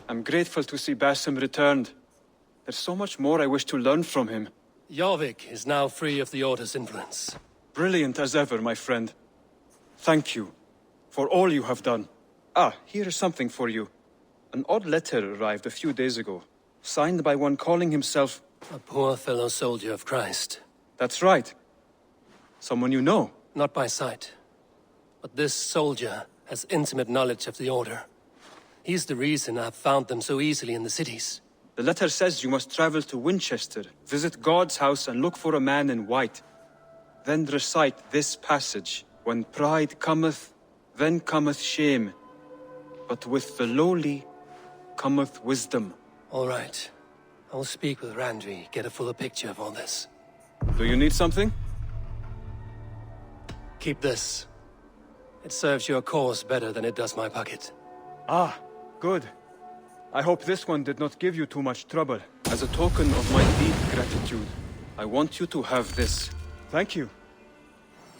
I'm grateful to see Basim returned. There's so much more I wish to learn from him. Jorvik is now free of the Order's influence. Brilliant as ever, my friend. Thank you for all you have done. Ah, here is something for you. An odd letter arrived a few days ago, signed by one calling himself... A poor fellow soldier of Christ. That's right. Someone you know. Not by sight. But this soldier has intimate knowledge of the Order. He's the reason I've found them so easily in the cities. The letter says you must travel to Winchester, visit God's house and look for a man in white. Then recite this passage. When pride cometh, then cometh shame. But with the lowly cometh wisdom. All right. I'll speak with Randvi, get a fuller picture of all this. Do you need something? Keep this. It serves your cause better than it does my pocket. Ah, good. I hope this one did not give you too much trouble. As a token of my deep gratitude, I want you to have this. Thank you.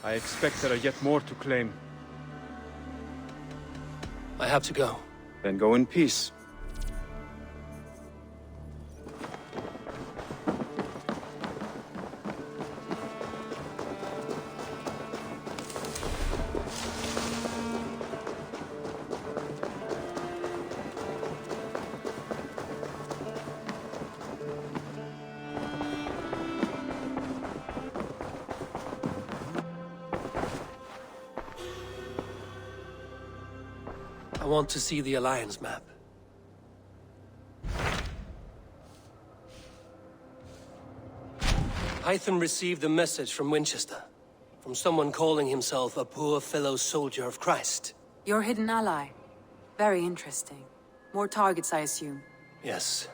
I expect there are yet more to claim. I have to go. Then go in peace. I want to see the Alliance map. Hytham received a message from Winchester. From someone calling himself a poor fellow soldier of Christ. Your hidden ally. Very interesting. More targets, I assume. Yes.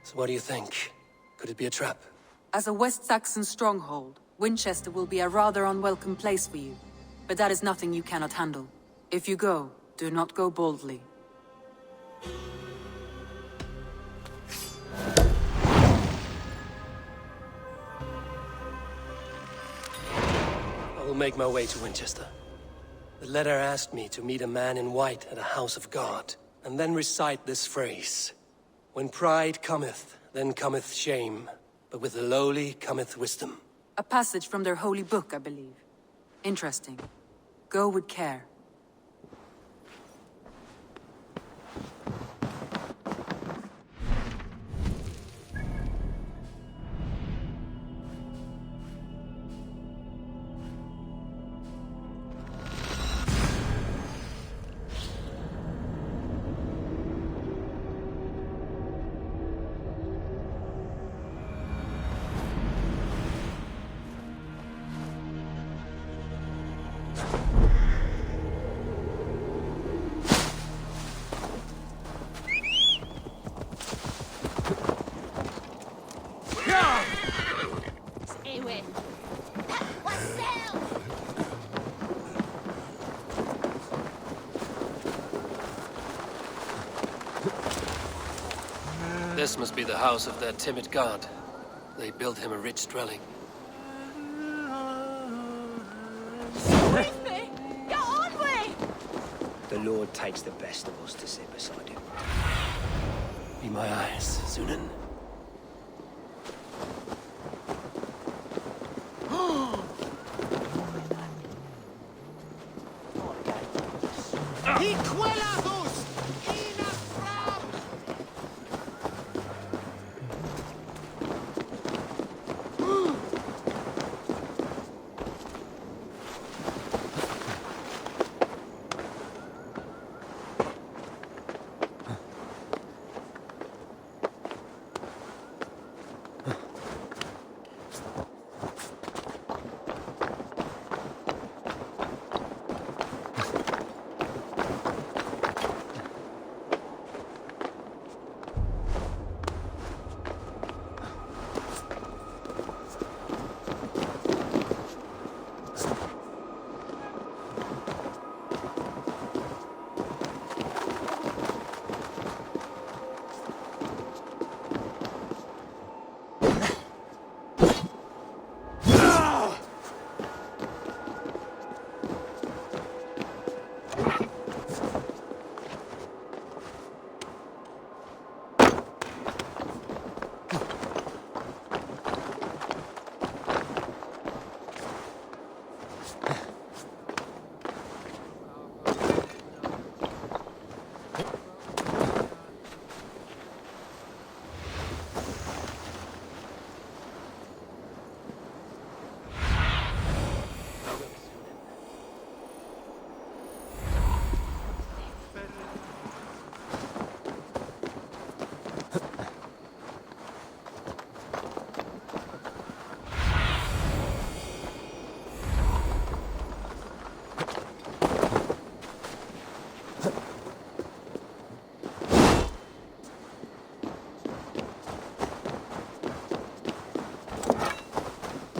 So what do you think? Could it be a trap? As a West Saxon stronghold, Winchester will be a rather unwelcome place for you. But that is nothing you cannot handle. If you go, do not go boldly. I will make my way to Winchester. The letter asked me to meet a man in white at a house of God, and then recite this phrase. When pride cometh, then cometh shame, but with the lowly cometh wisdom. A passage from their holy book, I believe. Interesting. Go with care. This must be the house of that timid god. They built him a rich dwelling. With me! Get on me! The Lord takes the best of us to sit beside him. Be my eyes, Zunan.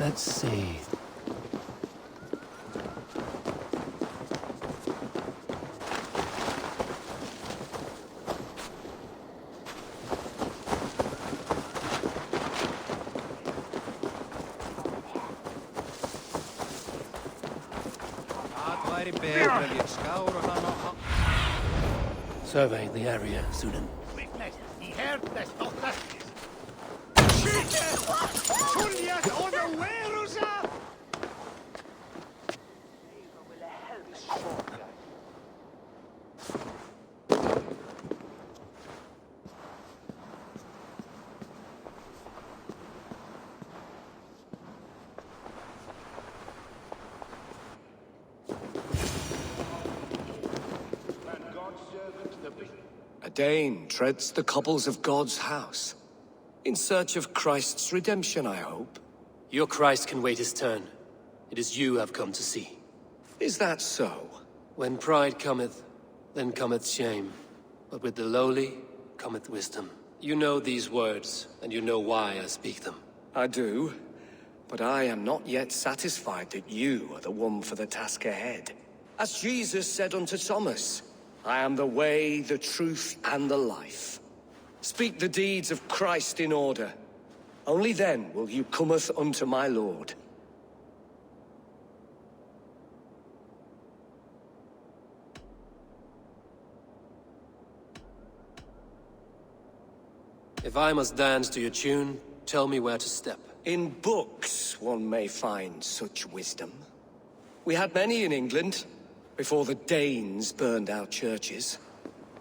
Let's see. Survey the area, Sunan. A Dane treads the cobbles of God's house. In search of Christ's redemption, I hope. Your Christ can wait his turn. It is you I've come to see. Is that so? When pride cometh, then cometh shame. But with the lowly cometh wisdom. You know these words, and you know why I speak them. I do. But I am not yet satisfied that you are the one for the task ahead. As Jesus said unto Thomas, I am the way, the truth, and the life. Speak the deeds of Christ in order. Only then will you cometh unto my Lord. If I must dance to your tune, tell me where to step. In books one may find such wisdom. We had many in England, before the Danes burned our churches.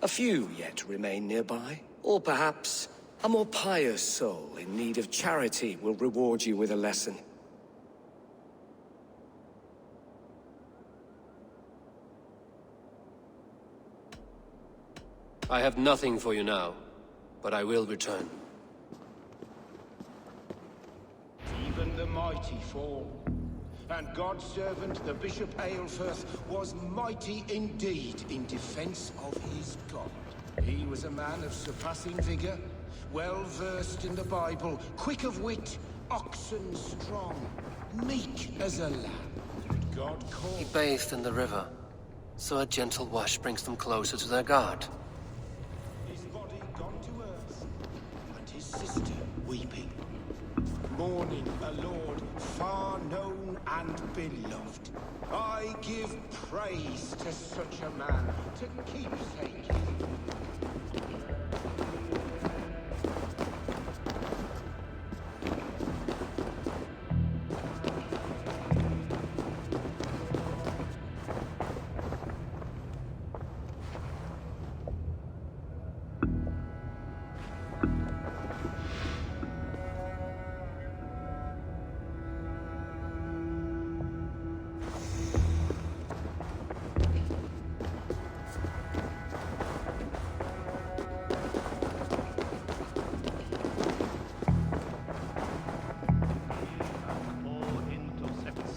A few yet remain nearby. Or perhaps a more pious soul in need of charity will reward you with a lesson. I have nothing for you now, but I will return. Even the mighty fall. And God's servant, the Bishop Aelfirth, was mighty indeed in defense of his God. He was a man of surpassing vigor, well-versed in the Bible, quick of wit, oxen strong, meek as a lamb. God called... He bathed in the river, so a gentle wash brings them closer to their God. His body gone to earth, and his sister weeping. Mourning a lord far known and beloved. I give praise to such a man, to keepsake him.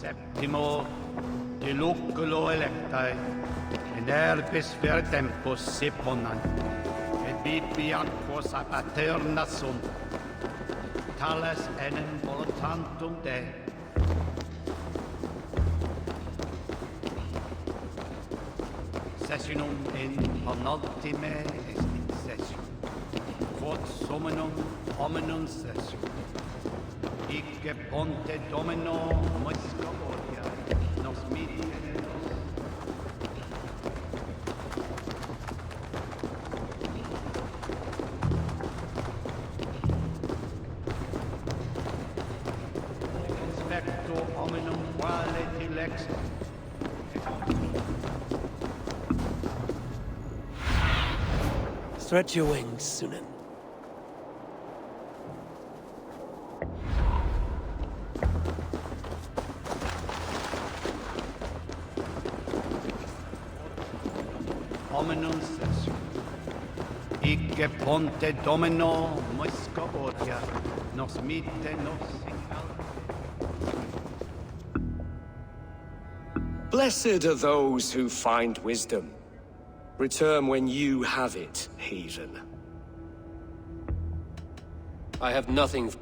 Septimo diluculo electae, in herbis ver tempus seponant, et bibi aquos a paterna sunt, tales enem voluntantum Dei. Sessionum in penultime est in session, quod summinum hominum session. Icke ponte domino moisca orgia, nos mite nos. Specto hominum quale dilexit. Stretch your wings, Sunan. Hominum session. Icke ponte domino moisca orgia, nos mite nos in Blessed are those who find wisdom. Return when you have it, heathen. I have nothing.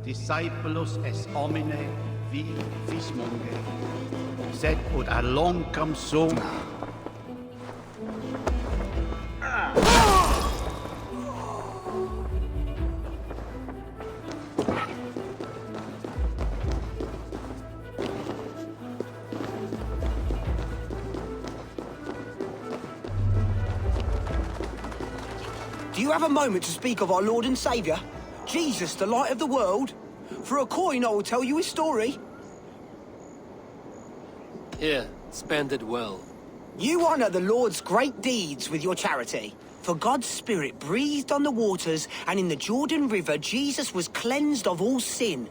discipulos es homine vi fismonge, sed ut alloncam sum. Do you have a moment to speak of our Lord and Saviour? Jesus, the light of the world? For a coin, I will tell you his story. Here, spend it well. You honor the Lord's great deeds with your charity. For God's Spirit breathed on the waters, and in the Jordan River, Jesus was cleansed of all sin.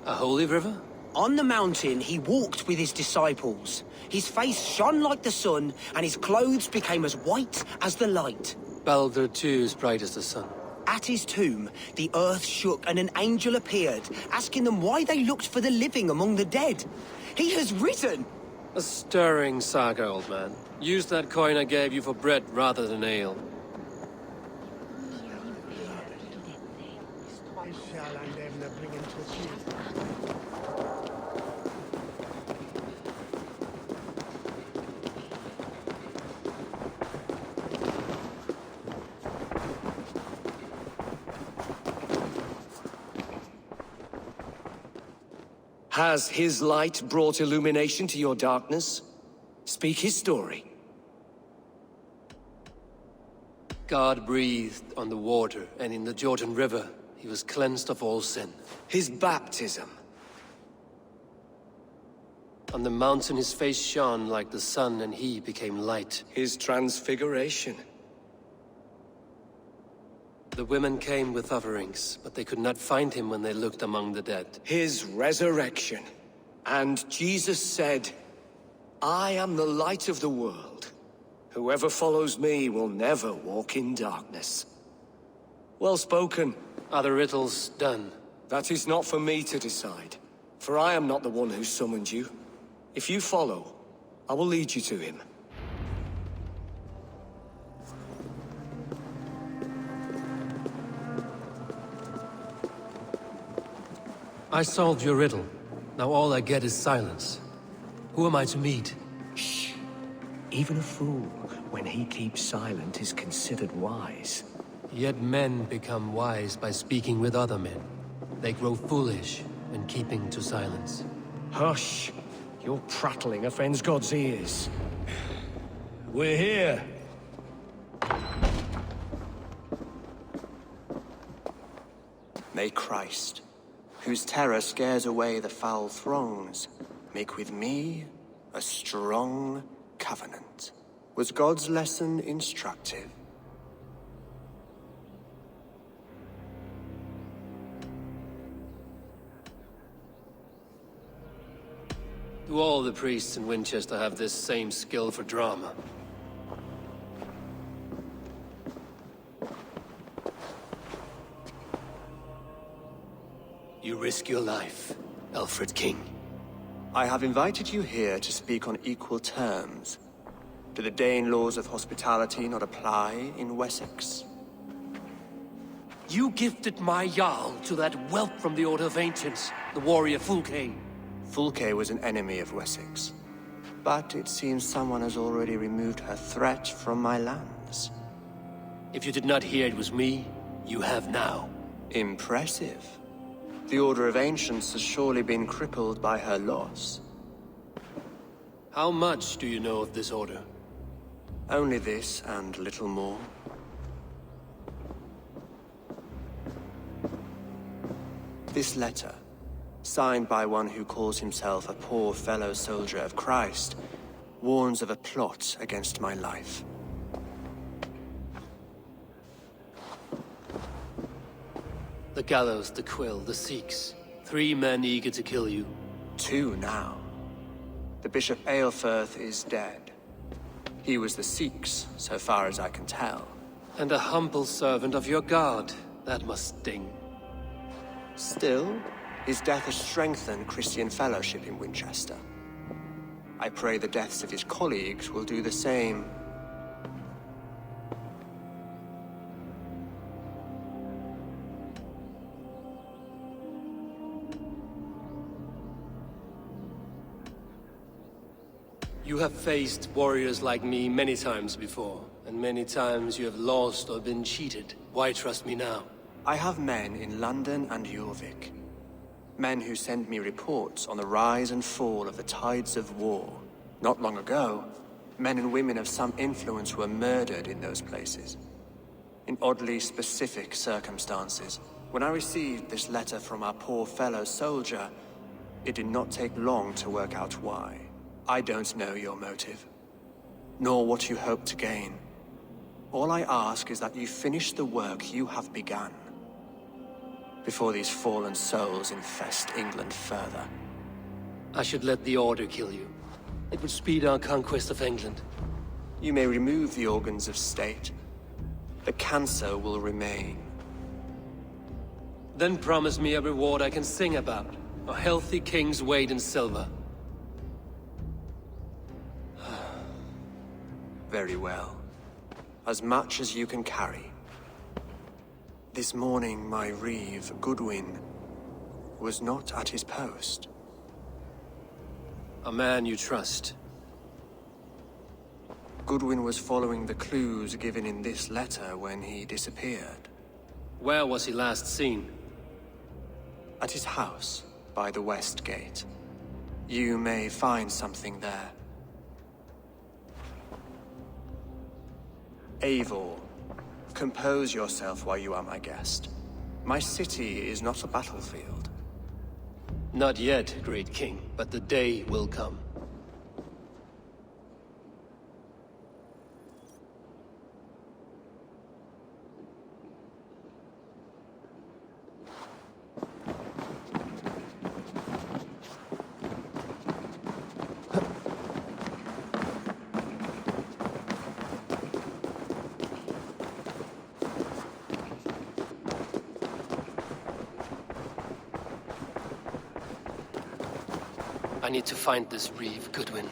A holy river? On the mountain, he walked with his disciples. His face shone like the sun, and his clothes became as white as the light. Balder too is bright as the sun. At his tomb, the earth shook and an angel appeared, asking them why they looked for the living among the dead. He has risen! A stirring saga, old man. Use that coin I gave you for bread rather than ale. Has his light brought illumination to your darkness? Speak his story. God breathed on the water, and in the Jordan River, he was cleansed of all sin. His baptism. On the mountain his face shone like the sun, and he became light. His transfiguration. The women came with offerings, but they could not find him when they looked among the dead. His resurrection. And Jesus said, I am the light of the world. Whoever follows me will never walk in darkness. Well spoken. Are the riddles done? That is not for me to decide, for I am not the one who summoned you. If you follow, I will lead you to him. I solved your riddle. Now all I get is silence. Who am I to meet? Shh. Even a fool, when he keeps silent, is considered wise. Yet men become wise by speaking with other men. They grow foolish when keeping to silence. Hush! Your prattling offends God's ears. We're here. May Christ, whose terror scares away the foul throngs, make with me a strong covenant. Was God's lesson instructive? Do all the priests in Winchester have this same skill for drama? You risk your life, Alfred King. I have invited you here to speak on equal terms. Do the Dane laws of hospitality not apply in Wessex? You gifted my Jarl to that whelp from the Order of Ancients, the warrior Fulke. Fulke was an enemy of Wessex, but it seems someone has already removed her threat from my lands. If you did not hear it was me, you have now. Impressive. The Order of Ancients has surely been crippled by her loss. How much do you know of this order? Only this and little more. This letter, signed by one who calls himself a poor fellow soldier of Christ, warns of a plot against my life. The gallows, the quill, the Sikhs. 3 men eager to kill you. 2 now. The Bishop Aelfirth is dead. He was the Sikhs, so far as I can tell. And a humble servant of your god. That must sting. Still, his death has strengthened Christian fellowship in Winchester. I pray the deaths of his colleagues will do the same. You have faced warriors like me many times before, and many times you have lost or been cheated. Why trust me now? I have men in London and Jorvik. Men who send me reports on the rise and fall of the tides of war. Not long ago, men and women of some influence were murdered in those places. In oddly specific circumstances. When I received this letter from our poor fellow soldier, it did not take long to work out why. I don't know your motive, nor what you hope to gain. All I ask is that you finish the work you have begun, before these fallen souls infest England further. I should let the Order kill you. It would speed our conquest of England. You may remove the organs of state. The cancer will remain. Then promise me a reward I can sing about. A healthy king's weight in silver. Very well. As much as you can carry. This morning, my reeve, Goodwin, was not at his post. A man you trust. Goodwin was following the clues given in this letter when he disappeared. Where was he last seen? At his house, by the West Gate. You may find something there. Eivor, compose yourself while you are my guest. My city is not a battlefield. Not yet, great king, but the day will come. I need to find this reeve, Goodwin.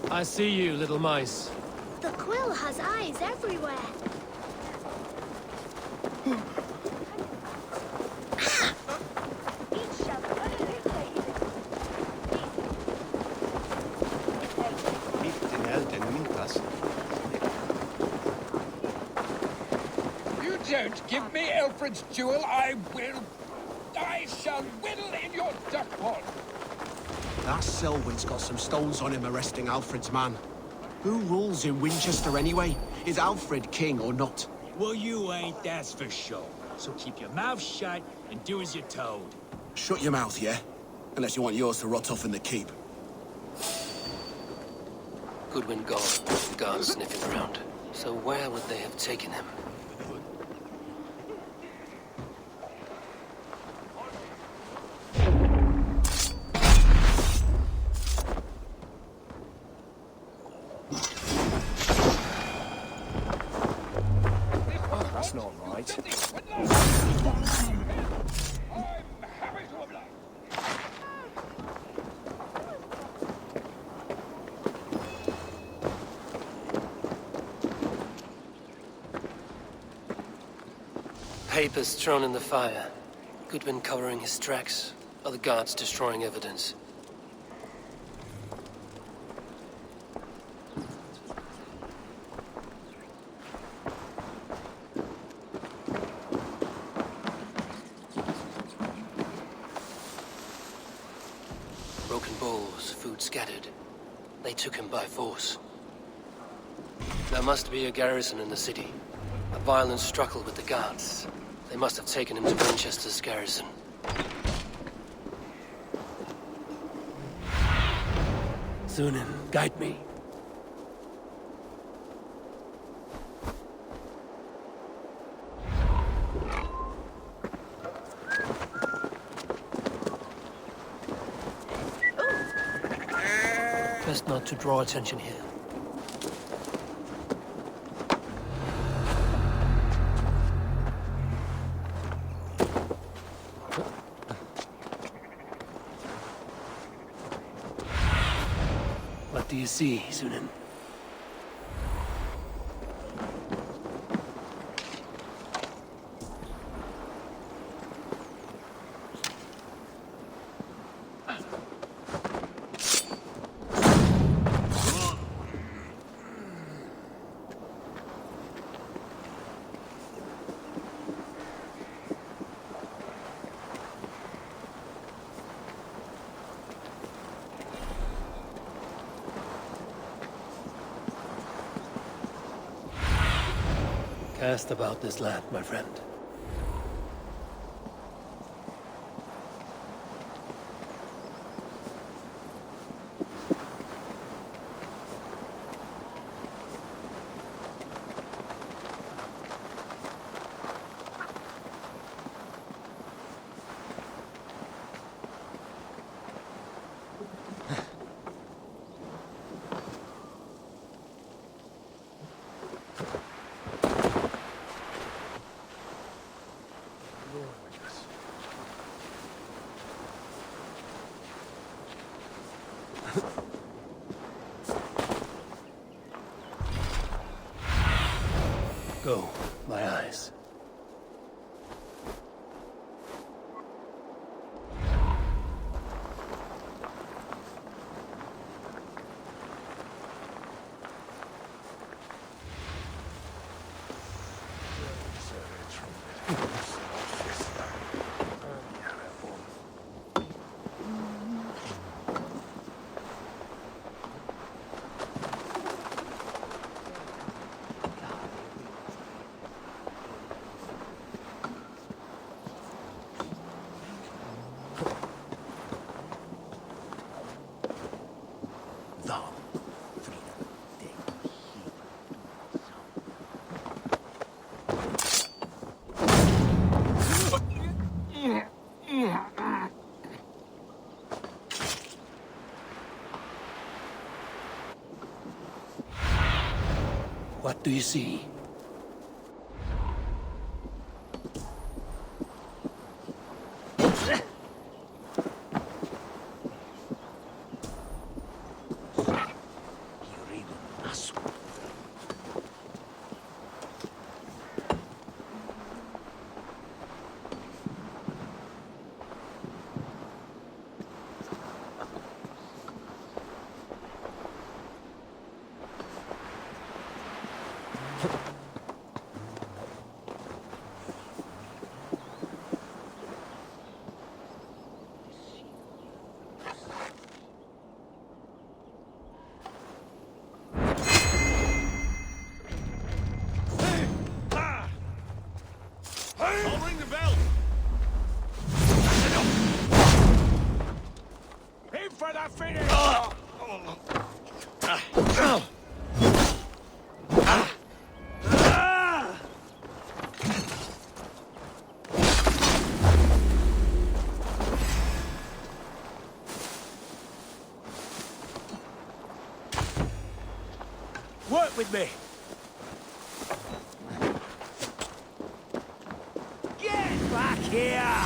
I see you, little mice. The quill has eyes everywhere. You don't give me Alfred's jewel, I shall whittle in your duck pond. That Selwyn's got some stones on him arresting Alfred's man. Who rules in Winchester anyway? Is Alfred king or not? Well, you ain't, that's for sure. So keep your mouth shut and do as you're told. Shut your mouth, yeah? Unless you want yours to rot off in the keep. Goodwin gone, and guards sniffing around. So where would they have taken him? That's not right. Papers thrown in the fire. Goodwin covering his tracks. Other guards destroying evidence. Broken bowls, food scattered. They took him by force. There must be a garrison in the city. A violent struggle with the guards. They must have taken him to Winchester's garrison. Thunin, guide me. Best not to draw attention here. What do you see, Sunan? Cast about this land, my friend. Go, my eyes. What do you see? I'll ring the bell. Aim for the finish. Work with me. Get back here!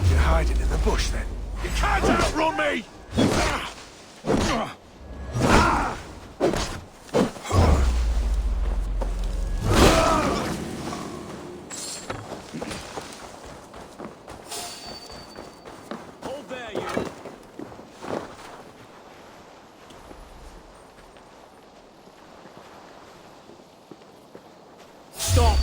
You're hiding in the bush, then? You can't outrun me! Hold there, you. Stop!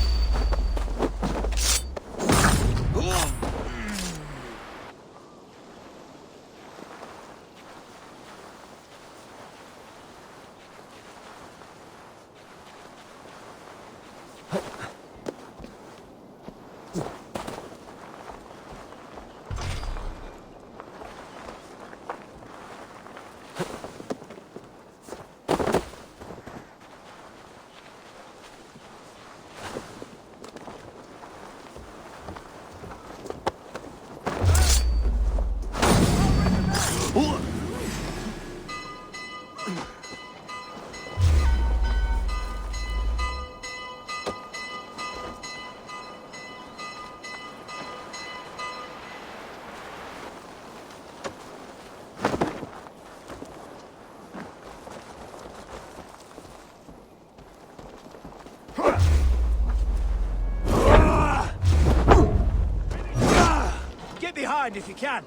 Get behind if you can.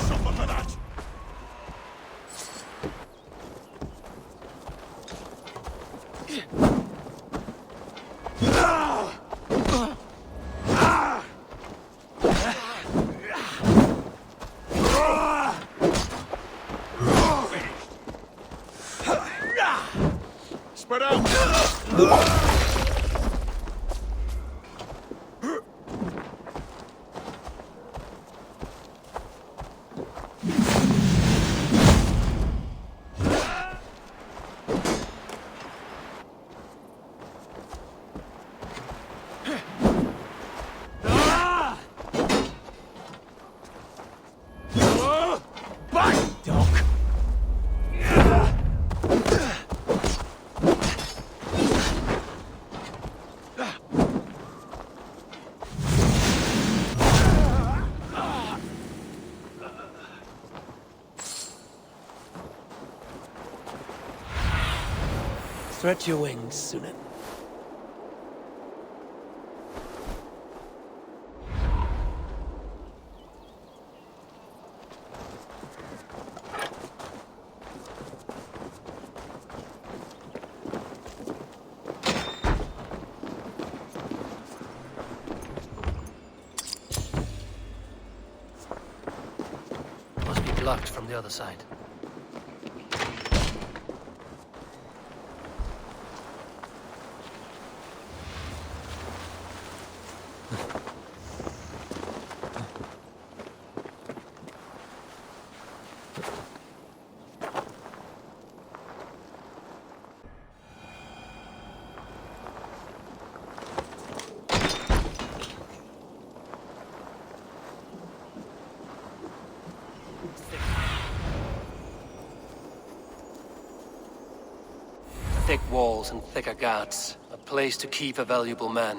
Suffer for that! Spread out! Stretch your wings, Sunan. Must be blocked from the other side. Thick walls and thicker guards. A place to keep a valuable man.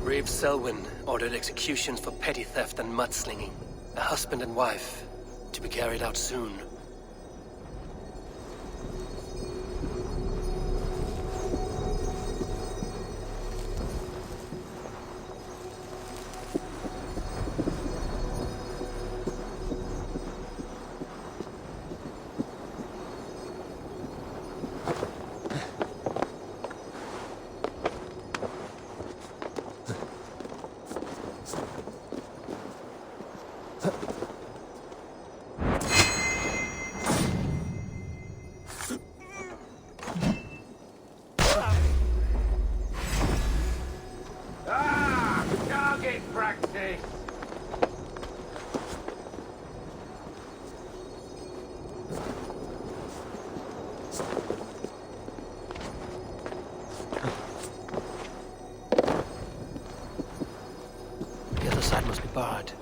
Brave Selwyn ordered executions for petty theft and mudslinging. A husband and wife, to be carried out soon. Target practice! The other side must be barred.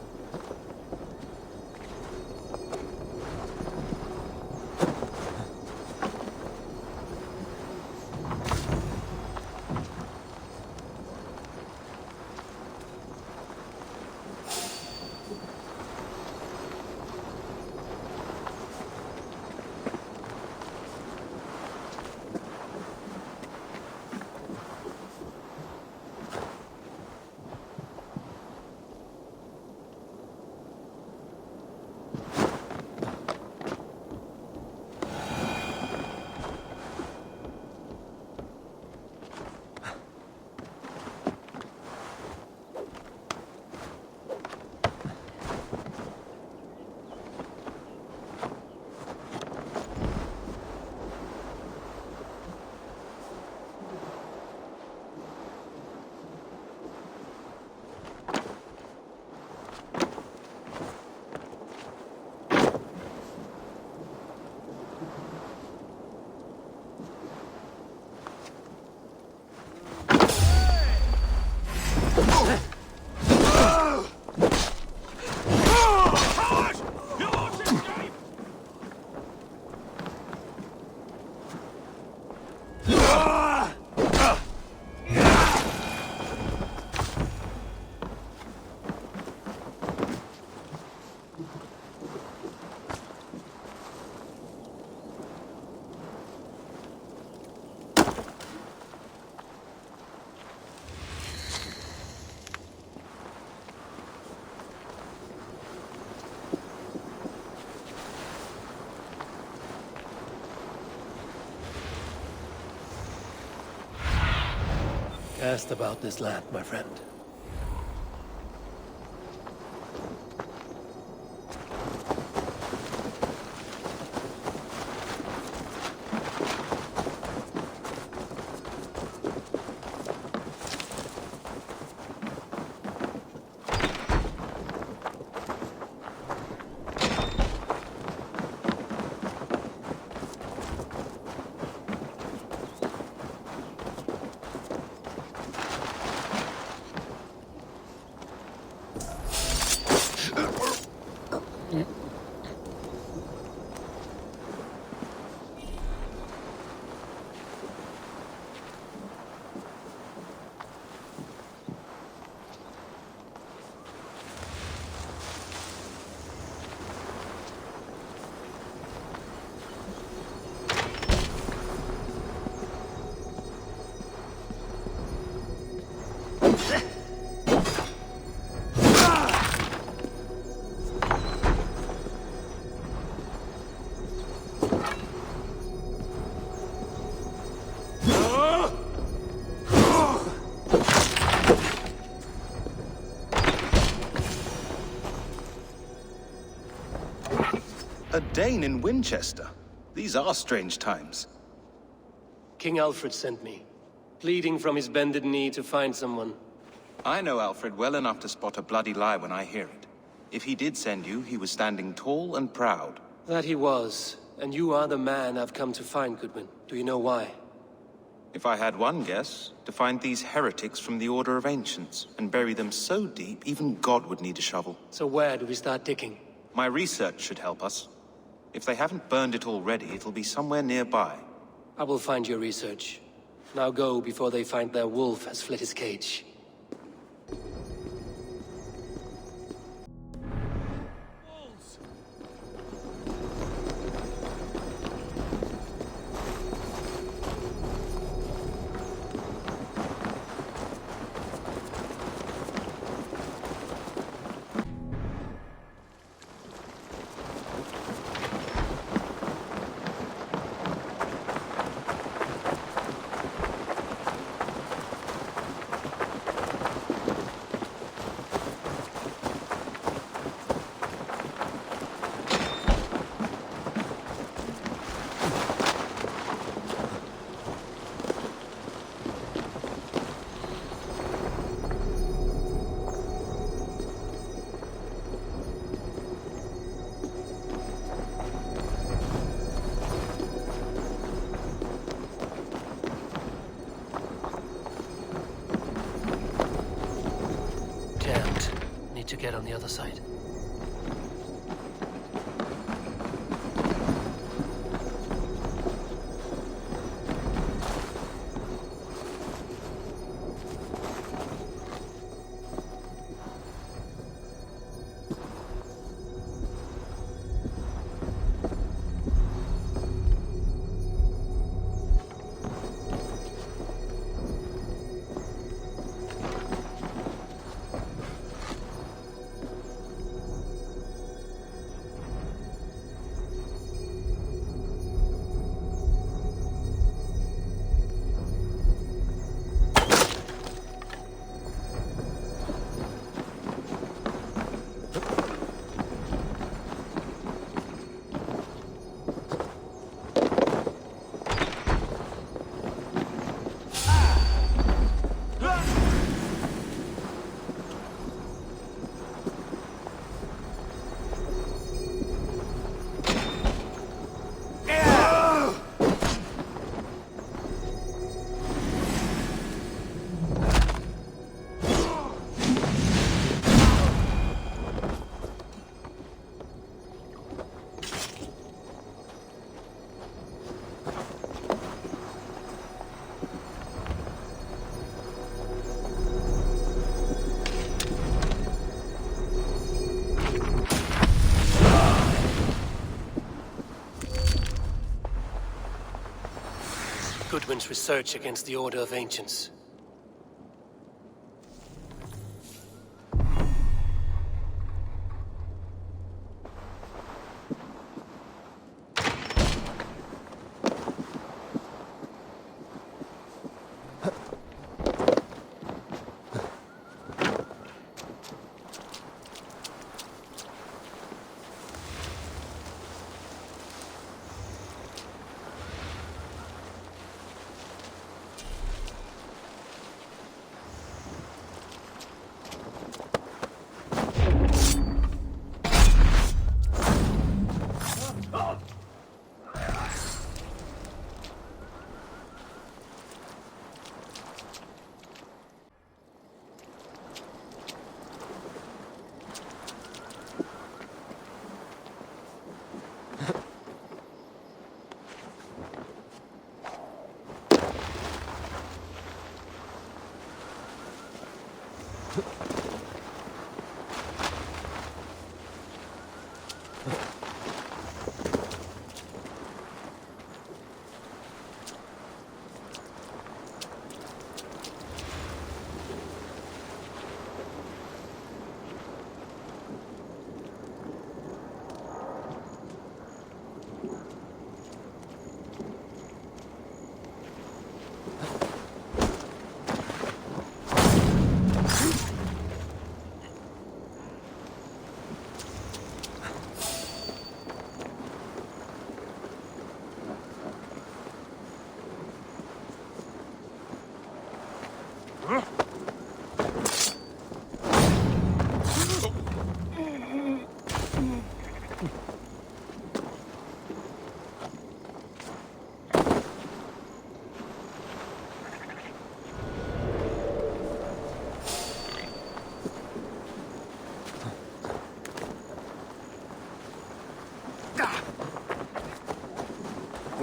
best about this land, my friend. A Dane in Winchester? These are strange times. King Alfred sent me, pleading from his bended knee to find someone. I know Alfred well enough to spot a bloody lie when I hear it. If he did send you, he was standing tall and proud. That he was, and you are the man I've come to find, Goodwin. Do you know why? If I had one guess, to find these heretics from the Order of Ancients, and bury them so deep, even God would need a shovel. So where do we start digging? My research should help us. If they haven't burned it already, it'll be somewhere nearby. I will find your research. Now go before they find their wolf has fled his cage. Need to get on the other side. Goodwin's research against the Order of Ancients.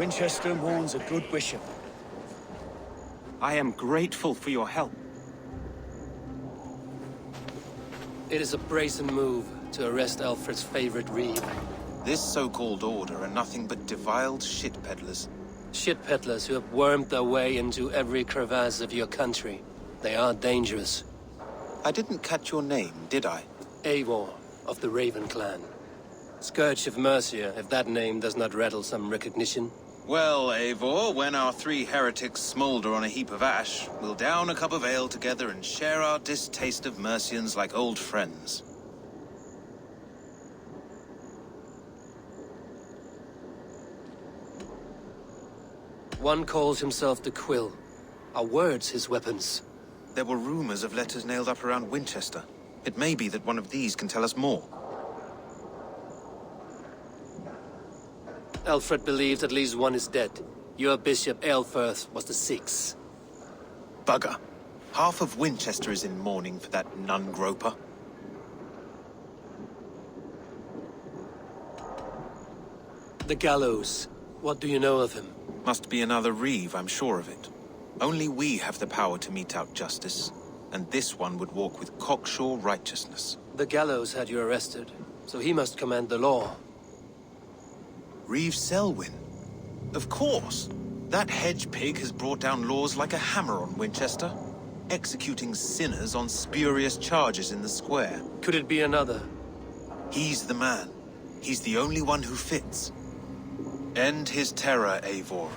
Winchester mourns a good bishop. I am grateful for your help. It is a brazen move to arrest Alfred's favorite reeve. This so-called order are nothing but deviled shit peddlers. Shit peddlers who have wormed their way into every crevasse of your country. They are dangerous. I didn't catch your name, did I? Eivor, of the Raven clan. Scourge of Mercia, if that name does not rattle some recognition. Well, Eivor, when our three heretics smolder on a heap of ash, we'll down a cup of ale together and share our distaste of Mercians like old friends. One calls himself the Quill. Are words his weapons? There were rumors of letters nailed up around Winchester. It may be that one of these can tell us more. Alfred believes at least one is dead. Your Bishop Aelfirth was the sixth. Bugger. Half of Winchester is in mourning for that nun-groper. The gallows. What do you know of him? Must be another reeve, I'm sure of it. Only we have the power to mete out justice, and this one would walk with cocksure righteousness. The gallows had you arrested, so he must command the law. Reeve Selwyn? Of course! That hedge pig has brought down laws like a hammer on Winchester, executing sinners on spurious charges in the square. Could it be another? He's the man. He's the only one who fits. End his terror, Eivor.